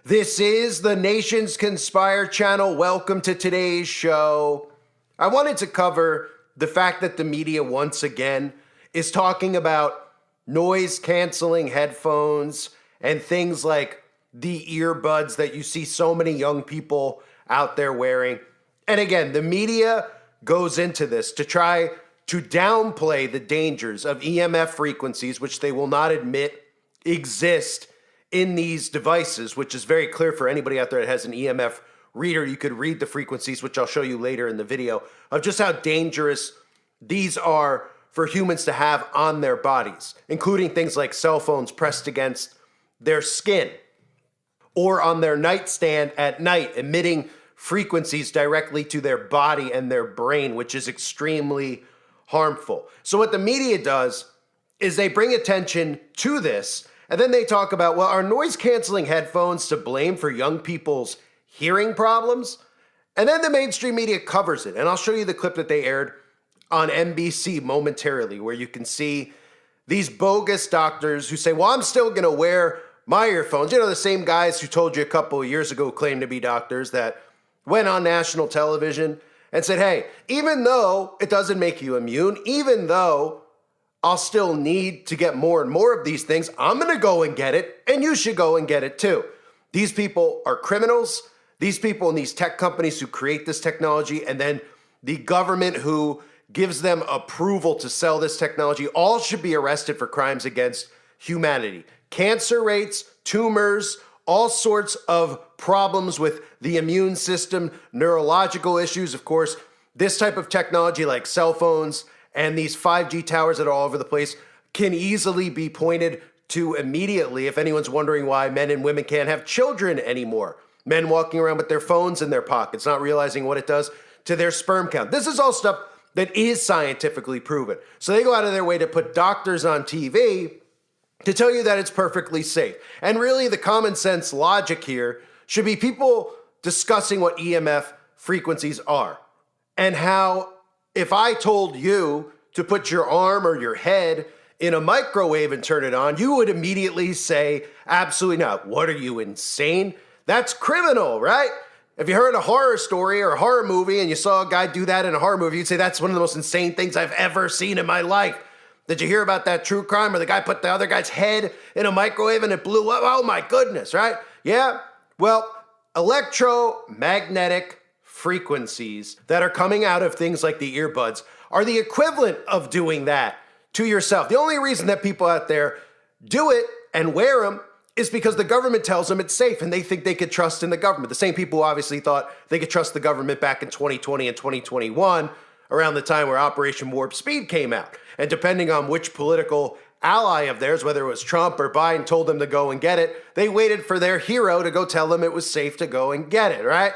This is the Nations Conspire channel. Welcome to today's show. I wanted to cover the fact that the media once again is talking about noise-canceling headphones and things like the earbuds that you see so many young people out there wearing. And again, the media goes into this to try to downplay the dangers of EMF frequencies, which they will not admit exist in these devices, which is very clear for anybody out there that has an EMF reader. You could read the frequencies, which I'll show you later in the video, of just how dangerous these are for humans to have on their bodies, including things like cell phones pressed against their skin or on their nightstand at night, emitting frequencies directly to their body and their brain, which is extremely harmful. So what the media does is they bring attention to this, and then they talk about, well, are noise-canceling headphones to blame for young people's hearing problems? And then the mainstream media covers it. And I'll show you the clip that they aired on NBC momentarily, where you can see these bogus doctors who say, well, I'm still going to wear my earphones. You know, the same guys who told you a couple of years ago claimed to be doctors that went on national television and said, hey, even though it doesn't make you immune, even though I'll still need to get more and more of these things, I'm going to go and get it, and you should go and get it too. These people are criminals. These people in these tech companies who create this technology, and then the government who gives them approval to sell this technology, all should be arrested for crimes against humanity. Cancer rates, tumors, all sorts of problems with the immune system, neurological issues. Of course, this type of technology like cell phones and these 5G towers that are all over the place can easily be pointed to immediately if anyone's wondering why men and women can't have children anymore. Men walking around with their phones in their pockets, not realizing what it does to their sperm count. This is all stuff that is scientifically proven. So they go out of their way to put doctors on TV to tell you that it's perfectly safe. And really the common sense logic here should be people discussing what EMF frequencies are and how if I told you to put your arm or your head in a microwave and turn it on, you would immediately say, absolutely not. What are you, insane? That's criminal, right? If you heard a horror story or a horror movie and you saw a guy do that in a horror movie, you'd say, that's one of the most insane things I've ever seen in my life. Did you hear about that true crime where the guy put the other guy's head in a microwave and it blew up? Oh my goodness, right? Yeah, well, electromagnetic frequencies that are coming out of things like the earbuds are the equivalent of doing that to yourself. The only reason that people out there do it and wear them is because the government tells them it's safe and they think they could trust in the government. The same people who obviously thought they could trust the government back in 2020 and 2021, around the time where Operation Warp Speed came out. And depending on which political ally of theirs, whether it was Trump or Biden, told them to go and get it, they waited for their hero to go tell them it was safe to go and get it, right?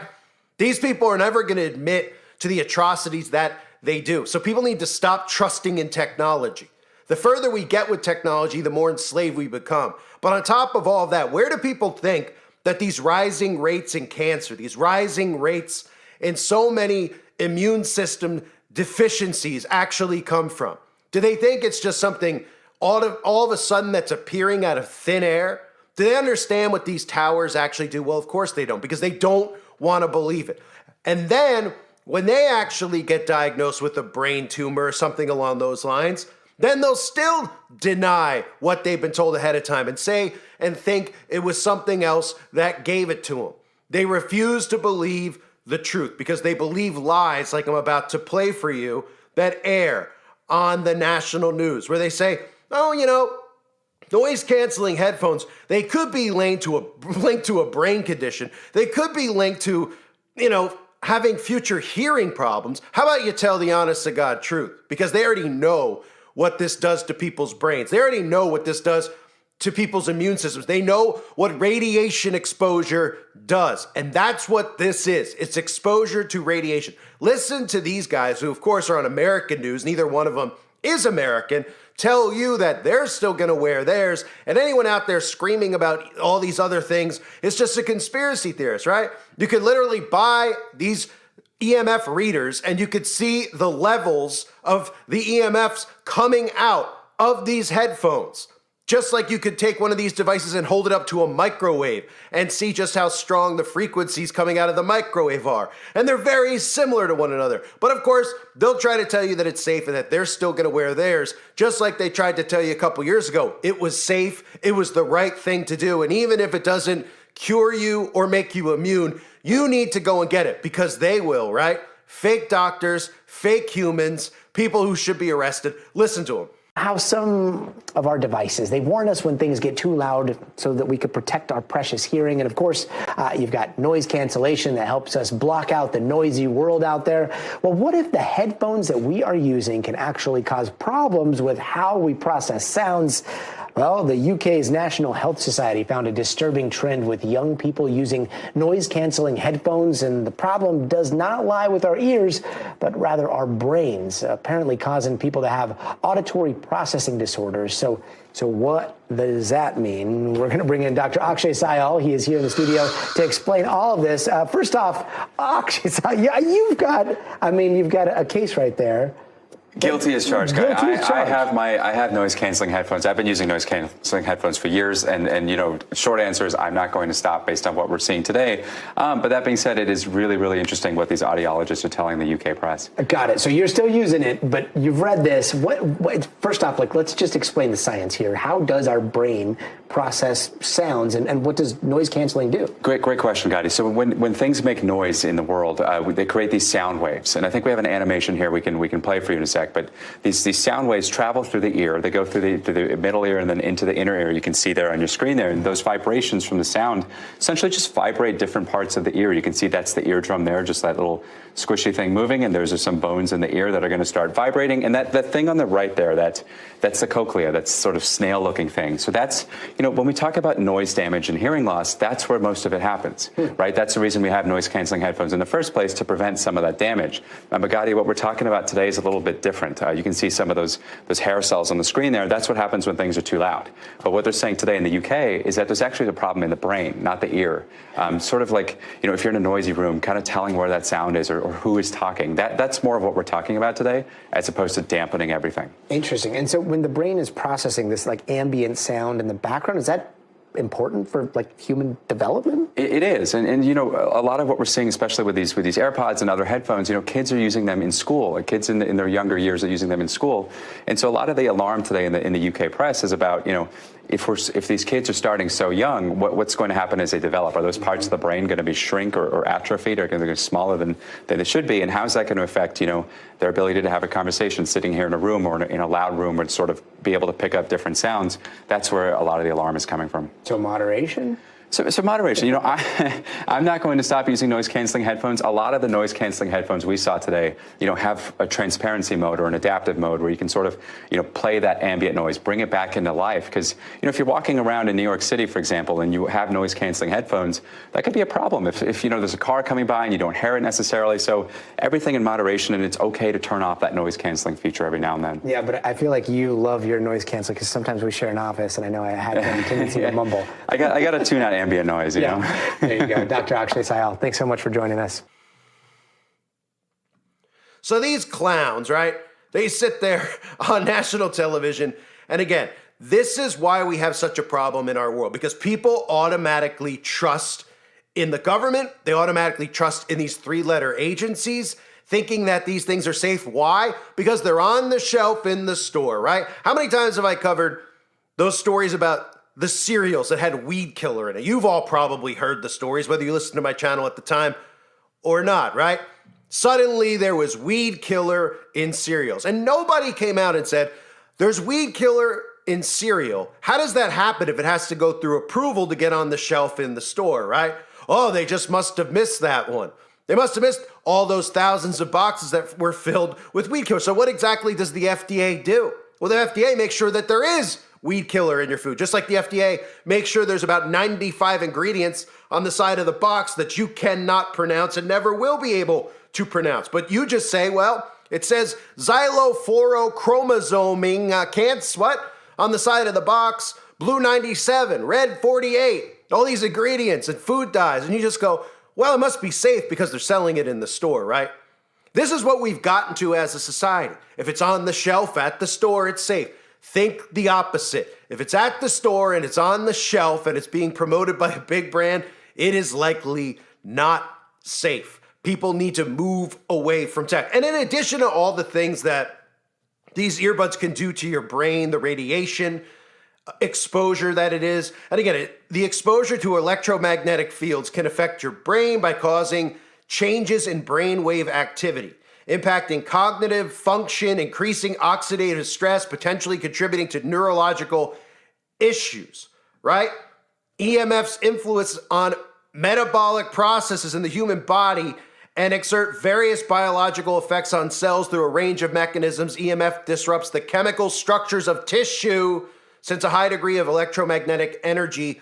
These people are never going to admit to the atrocities that they do. So people need to stop trusting in technology. The further we get with technology, the more enslaved we become. But on top of all of that, where do people think that these rising rates in cancer, these rising rates in so many immune system deficiencies actually come from? Do they think it's just something all of a sudden that's appearing out of thin air? Do they understand what these towers actually do? Well, of course they don't, because they don't want to believe it. And then when they actually get diagnosed with a brain tumor or something along those lines, then they'll still deny what they've been told ahead of time and say and think it was something else that gave it to them. They refuse to believe the truth because they believe lies like I'm about to play for you that air on the national news, where they say, oh, you know, noise-canceling headphones, they could be linked to a brain condition. They could be linked to, you know, having future hearing problems. How about you tell the honest-to-God truth? Because they already know what this does to people's brains. They already know what this does to people's immune systems. They know what radiation exposure does. And that's what this is. It's exposure to radiation. Listen to these guys who, of course, are on American news. Neither one of them is American. Tell you that they're still going to wear theirs. And anyone out there screaming about all these other things is just a conspiracy theorist, right? You could literally buy these EMF readers and you could see the levels of the EMFs coming out of these headphones. Just like you could take one of these devices and hold it up to a microwave and see just how strong the frequencies coming out of the microwave are. And they're very similar to one another. But of course, they'll try to tell you that it's safe and that they're still going to wear theirs, just like they tried to tell you a couple years ago. It was safe, it was the right thing to do, and even if it doesn't cure you or make you immune, you need to go and get it, because they will, right? Fake doctors, fake humans, people who should be arrested. Listen to them. How some of our devices, they warn us when things get too loud so that we could protect our precious hearing. And of course, you've got noise cancellation that helps us block out the noisy world out there. Well, what if the headphones that we are using can actually cause problems with how we process sounds? Well, the UK's National Health Society found a disturbing trend with young people using noise-canceling headphones, and the problem does not lie with our ears, but rather our brains, apparently causing people to have auditory processing disorders. So what does that mean? We're going to bring in Dr. Akshay Syal. He is here in the studio to explain all of this. First off, Akshay Syal, you've got a case right there. Guilty as charged. I have noise canceling headphones. I've been using noise canceling headphones for years, and short answer is I'm not going to stop based on what we're seeing today. But that being said, it is really, really interesting what these audiologists are telling the UK press. Got it. So you're still using it, but you've read this. What first off, let's just explain the science here. How does our brain process sounds, and what does noise canceling do? Great question, Gotti. So when things make noise in the world, they create these sound waves, and I think we have an animation here we can play for you in a second. But these sound waves travel through the ear. They go through the middle ear and then into the inner ear. You can see there on your screen there. And those vibrations from the sound essentially just vibrate different parts of the ear. You can see that's the eardrum there, just that little squishy thing moving. And there's some bones in the ear that are going to start vibrating. And that thing on the right there, that's the cochlea, that's sort of snail-looking thing. So that's, when we talk about noise damage and hearing loss, that's where most of it happens, right? That's the reason we have noise-canceling headphones in the first place, to prevent some of that damage. But Gotti, what we're talking about today is a little bit different. You can see some of those hair cells on the screen there. That's what happens when things are too loud. But what they're saying today in the UK is that there's actually a problem in the brain, not the ear. Sort of like, if you're in a noisy room, kind of telling where that sound is or who is talking. That's more of what we're talking about today, as opposed to dampening everything. Interesting. And so when the brain is processing this ambient sound in the background, is that important for human development? It is, and a lot of what we're seeing, especially with these AirPods and other headphones, kids are using them in school. Kids in their younger years are using them in school, and so a lot of the alarm today in the UK press is about if these kids are starting so young, what's going to happen as they develop? Are those parts of the brain going to be shrink or atrophied, or going to be smaller than they should be? And how is that going to affect their ability to have a conversation sitting here in a room or in a loud room, or to sort of be able to pick up different sounds? That's where a lot of the alarm is coming from. So moderation? So moderation. I'm not going to stop using noise-canceling headphones. A lot of the noise-canceling headphones we saw today, have a transparency mode or an adaptive mode where you can sort of, play that ambient noise, bring it back into life. Because, if you're walking around in New York City, for example, and you have noise-canceling headphones, that could be a problem if there's a car coming by and you don't hear it necessarily. So everything in moderation, and it's okay to turn off that noise-canceling feature every now and then. Yeah, but I feel like you love your noise-canceling, because sometimes we share an office, and I know I had a tendency to mumble. I got to tune out ambient noise, you know? There you go. Dr. Akshay Syal, thanks so much for joining us. So these clowns, right? They sit there on national television. And again, this is why we have such a problem in our world, because people automatically trust in the government. They automatically trust in these three-letter agencies, thinking that these things are safe. Why? Because they're on the shelf in the store, right? How many times have I covered those stories about the cereals that had weed killer in it? You've all probably heard the stories, whether you listened to my channel at the time or not, right? Suddenly there was weed killer in cereals, and nobody came out and said, there's weed killer in cereal. How does that happen if it has to go through approval to get on the shelf in the store, right? Oh, they just must have missed that one. They must have missed all those thousands of boxes that were filled with weed killer. So what exactly does the FDA do? Well, the FDA makes sure that there is weed killer in your food. Just like the FDA makes sure there's about 95 ingredients on the side of the box that you cannot pronounce and never will be able to pronounce. But you just say, well, it says xylophorechromosoming, what? On the side of the box, blue 97, red 48, all these ingredients and food dyes. And you just go, well, it must be safe because they're selling it in the store, right? This is what we've gotten to as a society. If it's on the shelf at the store, it's safe. Think the opposite. if it's at the store and it's on the shelf and it's being promoted by a big brand, it is likely not safe. People need to move away from tech. And in addition to all the things that these earbuds can do to your brain, the radiation exposure that it is, and again, the exposure to electromagnetic fields can affect your brain by causing changes in brainwave activity, impacting cognitive function, increasing oxidative stress, potentially contributing to neurological issues, right? EMF's influence on metabolic processes in the human body and exert various biological effects on cells through a range of mechanisms. EMF disrupts the chemical structures of tissue, since a high degree of electromagnetic energy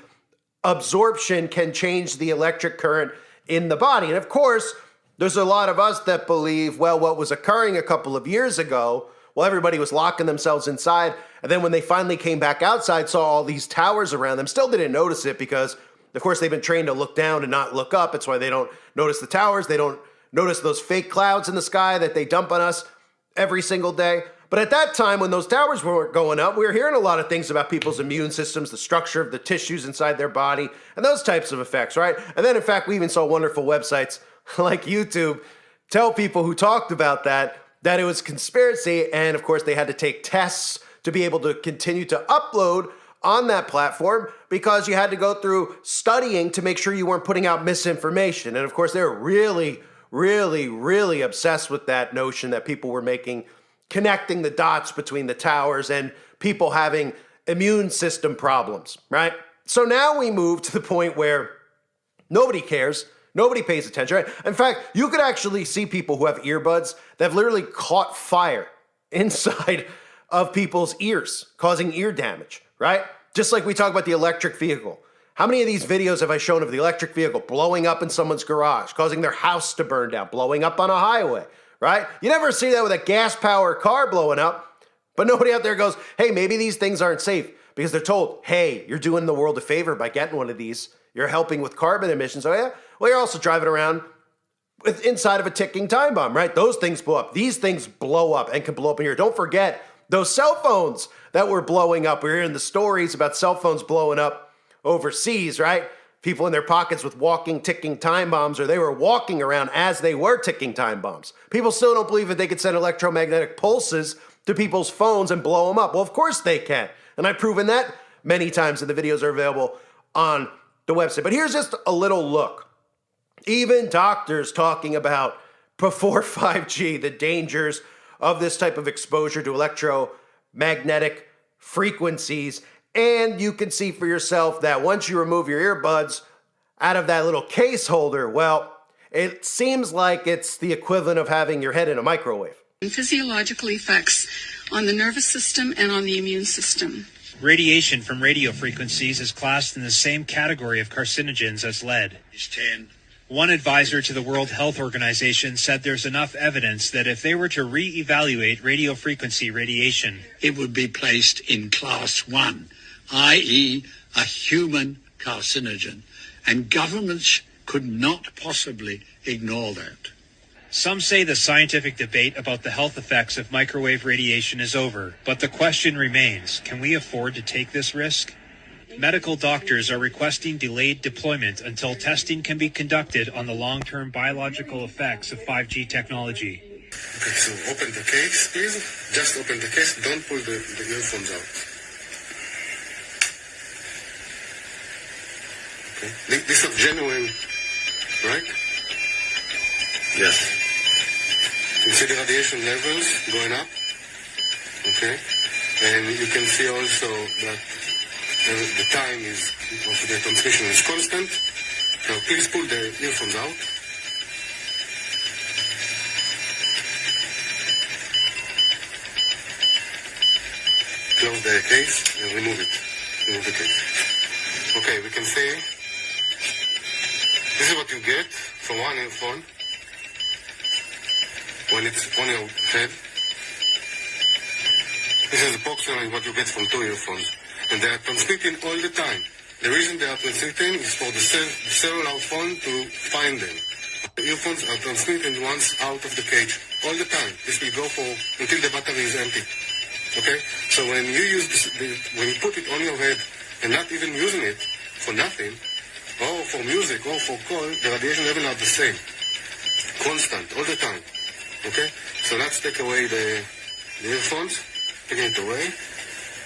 absorption can change the electric current in the body. And of course, there's a lot of us that believe, well, what was occurring a couple of years ago, well, everybody was locking themselves inside. And then when they finally came back outside, saw all these towers around them, still didn't notice it because, of course, they've been trained to look down and not look up. It's why they don't notice the towers. They don't notice those fake clouds in the sky that they dump on us every single day. But at that time, when those towers weren't going up, we were hearing a lot of things about people's immune systems, the structure of the tissues inside their body, and those types of effects, right? And then, in fact, we even saw wonderful websites like YouTube tell people who talked about that it was conspiracy, and of course, they had to take tests to be able to continue to upload on that platform because you had to go through studying to make sure you weren't putting out misinformation. And of course, they were really, really, really obsessed with that notion that people were connecting the dots between the towers and people having immune system problems, right? So now we move to the point where nobody cares, nobody pays attention, right? In fact, you could actually see people who have earbuds that have literally caught fire inside of people's ears, causing ear damage, right? Just like we talk about the electric vehicle. How many of these videos have I shown of the electric vehicle blowing up in someone's garage, causing their house to burn down, blowing up on a highway? Right? You never see that with a gas-powered car blowing up, but nobody out there goes, hey, maybe these things aren't safe because they're told, hey, you're doing the world a favor by getting one of these. You're helping with carbon emissions. Oh, yeah? Well, you're also driving around with inside of a ticking time bomb, right? Those things blow up. These things blow up and can blow up in here. Don't forget those cell phones that were blowing up. We're hearing the stories about cell phones blowing up overseas, right? People in their pockets with walking, ticking time bombs, or they were walking around as they were ticking time bombs. People still don't believe that they could send electromagnetic pulses to people's phones and blow them up. Well, of course they can. And I've proven that many times, and the videos are available on the website. But here's just a little look. Even doctors talking about before 5G, the dangers of this type of exposure to electromagnetic frequencies. And you can see for yourself that once you remove your earbuds out of that little case holder, well, it seems like it's the equivalent of having your head in a microwave. Physiological effects on the nervous system and on the immune system. Radiation from radio frequencies is classed in the same category of carcinogens as lead. It's 10. One advisor to the World Health Organization said there's enough evidence that if they were to re-evaluate radio frequency radiation, it would be placed in class 1, i.e. a human carcinogen, and governments could not possibly ignore that. Some say the scientific debate about the health effects of microwave radiation is over, but the question remains, can we afford to take this risk? Medical doctors are requesting delayed deployment until testing can be conducted on the long-term biological effects of 5G technology. Okay, so open the case, please. Just open the case. Don't pull the earphones out. Okay. This is genuine, right? Yes. You see the radiation levels going up? Okay. And you can see also that the time of the transmission is constant. Now please pull the earphones out. Close the case and remove it. Remove the case. Okay, we can see. This is what you get from one earphone when it's on your head. This is approximately what you get from two earphones. And they are transmitting all the time. The reason they are transmitting is for the cellular phone to find them. The earphones are transmitting once out of the cage all the time. This will go for until the battery is empty. Okay? So when you use when you put it on your head and not even using it for nothing, or for music, or for call, the radiation level are the same. Constant, all the time. Okay? So let's take away the earphones. Taking it away.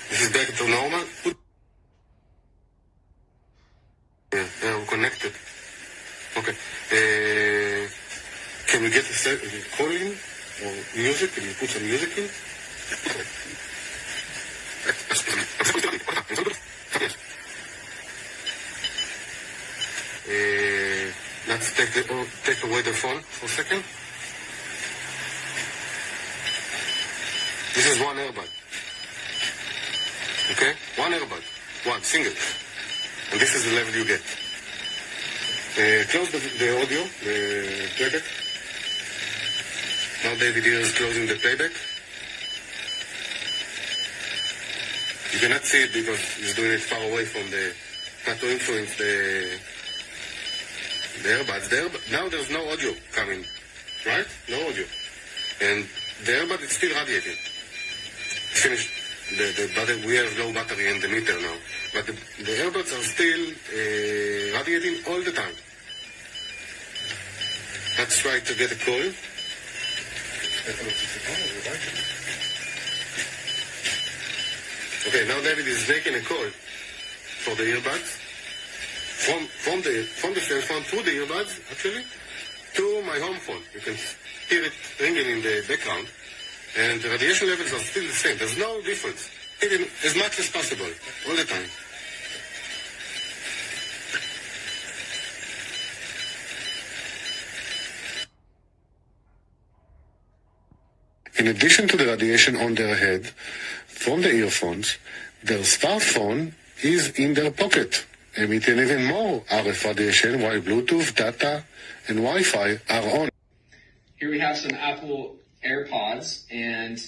This is back to normal. Yeah, they are connected. Okay. Can we get a call in? Or music? Can you put some music in? Let's take away the phone for a second. This is one earbud. Okay? One earbud. One, single. And this is the level you get. Close the audio, the playback. Now David here is closing the playback. You cannot see it because he's doing it far away from not to influence the earbuds. Now there's no audio coming, right? No audio. And the earbud is still radiating. Finished. We have low battery in the meter now. But the earbuds are still radiating all the time. Let's try to get a call. Okay, now David is making a call for the earbuds from the cell phone to the earbuds, actually, to my home phone. You can hear it ringing in the background, and the radiation levels are still the same. There's no difference. Even as much as possible, all the time. In addition to the radiation on their head from the earphones, their smartphone is in their pocket, emitting even more RF radiation while Bluetooth, data, and Wi-Fi are on. Here we have some Apple AirPods, and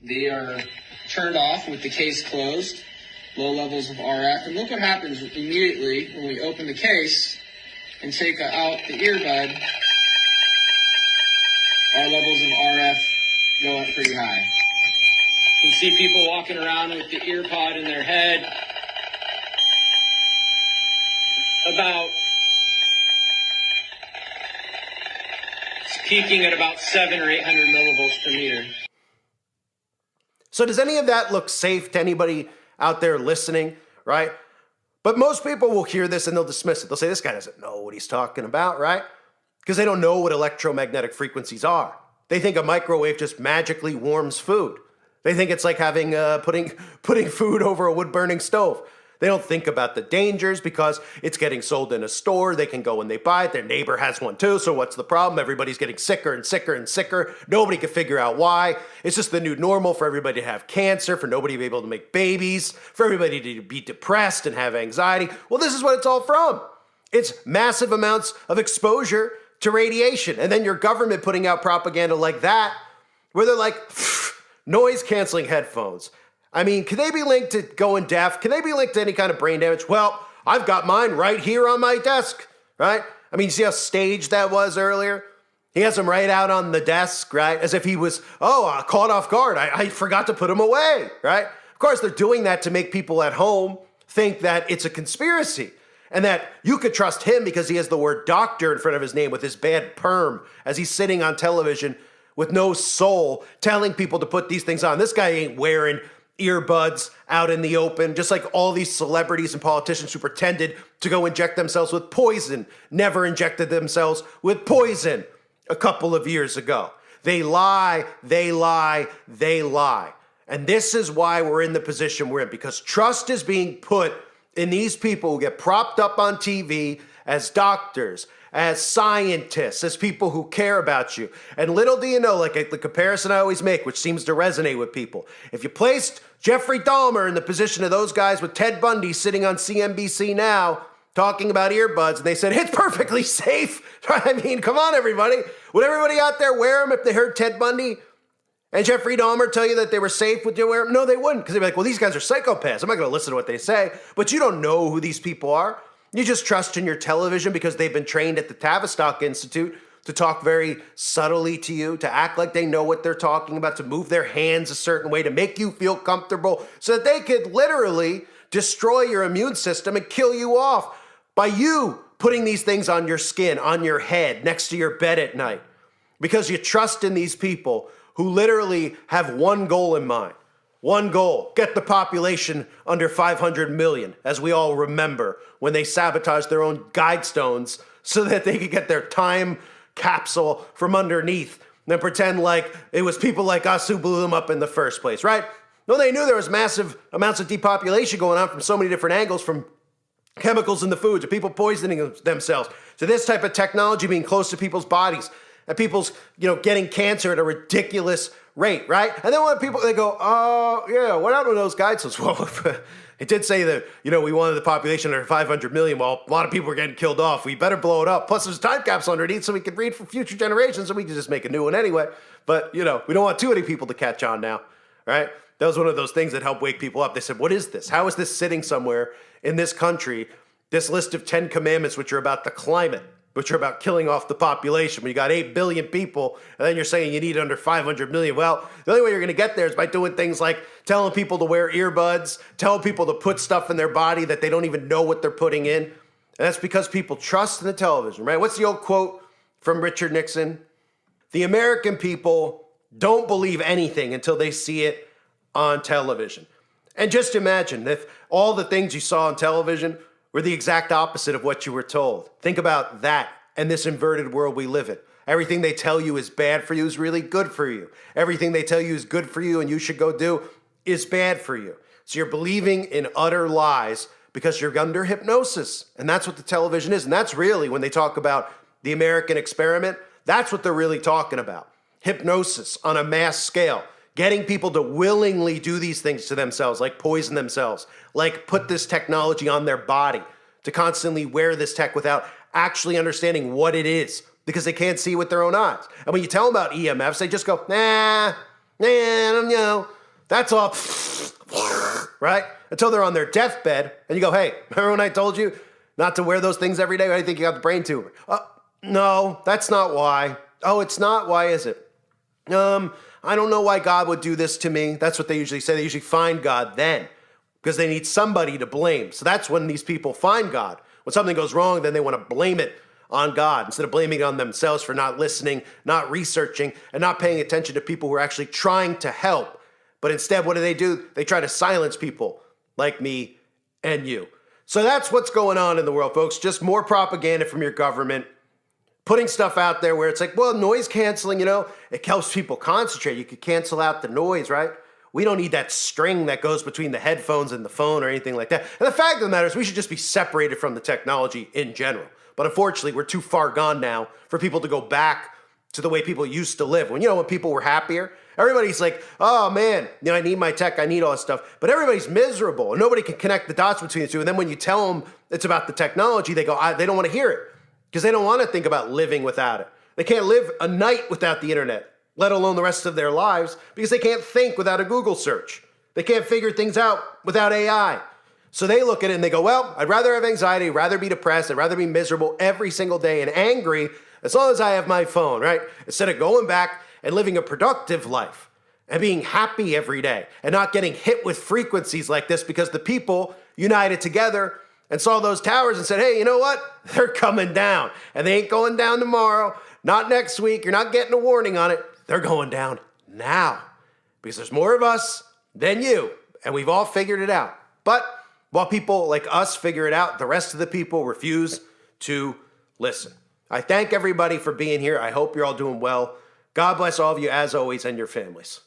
they are turned off with the case closed, low levels of RF. And look what happens immediately when we open the case and take out the earbud. Our levels of RF go up pretty high. You can see people walking around with the ear pod in their head. It's peaking at about 700 or 800 millivolts per meter. So does any of that look safe to anybody out there listening, right? But most people will hear this and they'll dismiss it. They'll say, this guy doesn't know what he's talking about, right? Because they don't know what electromagnetic frequencies are. They think a microwave just magically warms food. They think it's like having putting food over a wood-burning stove. They don't think about the dangers because it's getting sold in a store. They can go and they buy it. Their neighbor has one too, so what's the problem? Everybody's getting sicker and sicker and sicker. Nobody can figure out why. It's just the new normal for everybody to have cancer, for nobody to be able to make babies, for everybody to be depressed and have anxiety. Well, this is what it's all from. It's massive amounts of exposure to radiation. And then your government putting out propaganda like that, where they're like, noise-canceling headphones. I mean, can they be linked to going deaf? Can they be linked to any kind of brain damage? Well, I've got mine right here on my desk, right? I mean, you see how staged that was earlier? He has them right out on the desk, right? As if he was, caught off guard. I forgot to put them away, right? Of course, they're doing that to make people at home think that it's a conspiracy and that you could trust him because he has the word doctor in front of his name with his bad perm as he's sitting on television with no soul telling people to put these things on. This guy ain't wearing earbuds out in the open, just like all these celebrities and politicians who pretended to go inject themselves with poison, never injected themselves with poison a couple of years ago. They lie, they lie, they lie. And this is why we're in the position we're in, because trust is being put in these people who get propped up on TV as doctors, as scientists, as people who care about you. And little do you know, like the comparison I always make, which seems to resonate with people, if you placed Jeffrey Dahmer in the position of those guys with Ted Bundy sitting on CNBC now talking about earbuds, and they said, it's perfectly safe. I mean, come on, everybody. Would everybody out there wear them if they heard Ted Bundy and Jeffrey Dahmer tell you that they were safe? Would you wear them? No, they wouldn't, because they'd be like, well, these guys are psychopaths. I'm not going to listen to what they say. But you don't know who these people are. You just trust in your television because they've been trained at the Tavistock Institute to talk very subtly to you, to act like they know what they're talking about, to move their hands a certain way, to make you feel comfortable so that they could literally destroy your immune system and kill you off by you putting these things on your skin, on your head, next to your bed at night. Because you trust in these people who literally have one goal in mind. One goal, get the population under 500 million, as we all remember when they sabotaged their own guidestones so that they could get their time capsule from underneath and then pretend like it was people like us who blew them up in the first place, right? No, they knew there was massive amounts of depopulation going on from so many different angles, from chemicals in the food to people poisoning themselves to this type of technology being close to people's bodies and people's, getting cancer at a ridiculous rate, right? And then when people, they go, oh, yeah, what happened to those guidelines? Well, it did say that, we wanted the population under 500 million. Well, a lot of people were getting killed off. We better blow it up. Plus, there's a time capsule underneath so we can read for future generations, and we can just make a new one anyway. But, we don't want too many people to catch on now, right? That was one of those things that helped wake people up. They said, what is this? How is this sitting somewhere in this country, this list of 10 commandments, which are about the climate, which are about killing off the population? When you got 8 billion people, and then you're saying you need under 500 million. Well, the only way you're going to get there is by doing things like telling people to wear earbuds, telling people to put stuff in their body that they don't even know what they're putting in. And that's because people trust in the television, right? What's the old quote from Richard Nixon? The American people don't believe anything until they see it on television. And just imagine if all the things you saw on television were the exact opposite of what you were told. Think about that and this inverted world we live in. Everything they tell you is bad for you is really good for you. Everything they tell you is good for you and you should go do is bad for you. So you're believing in utter lies because you're under hypnosis. And that's what the television is. And that's really, when they talk about the American experiment, that's what they're really talking about. Hypnosis on a mass scale. Getting people to willingly do these things to themselves, like poison themselves, like put this technology on their body, to constantly wear this tech without actually understanding what it is, because they can't see with their own eyes. And when you tell them about EMFs, they just go, nah, that's all, right? Until they're on their deathbed, and you go, hey, remember when I told you not to wear those things every day? Why do you think you got the brain tumor? No, that's not why. Oh, it's not? Why is it? I don't know why God would do this to me. That's what they usually say. They usually find God then because they need somebody to blame. So that's when these people find God. When something goes wrong, then they want to blame it on God instead of blaming it on themselves for not listening, not researching, and not paying attention to people who are actually trying to help. But instead, what do? They try to silence people like me and you. So that's what's going on in the world, folks. Just more propaganda from your government. Putting stuff out there where it's like, well, noise canceling, it helps people concentrate. You could cancel out the noise, right? We don't need that string that goes between the headphones and the phone or anything like that. And the fact of the matter is we should just be separated from the technology in general. But unfortunately, we're too far gone now for people to go back to the way people used to live. When people were happier, everybody's like, oh man, I need my tech, I need all this stuff. But everybody's miserable and nobody can connect the dots between the two. And then when you tell them it's about the technology, they go, they don't want to hear it. Because they don't want to think about living without it. They can't live a night without the internet, let alone the rest of their lives, because they can't think without a Google search. They can't figure things out without AI. So they look at it and they go, well, I'd rather have anxiety, rather be depressed, I'd rather be miserable every single day and angry as long as I have my phone, right? Instead of going back and living a productive life and being happy every day and not getting hit with frequencies like this because the people united together and saw those towers and said, hey, you know what? They're coming down. And they ain't going down tomorrow, not next week. You're not getting a warning on it. They're going down now because there's more of us than you. And we've all figured it out. But while people like us figure it out, the rest of the people refuse to listen. I thank everybody for being here. I hope you're all doing well. God bless all of you as always and your families.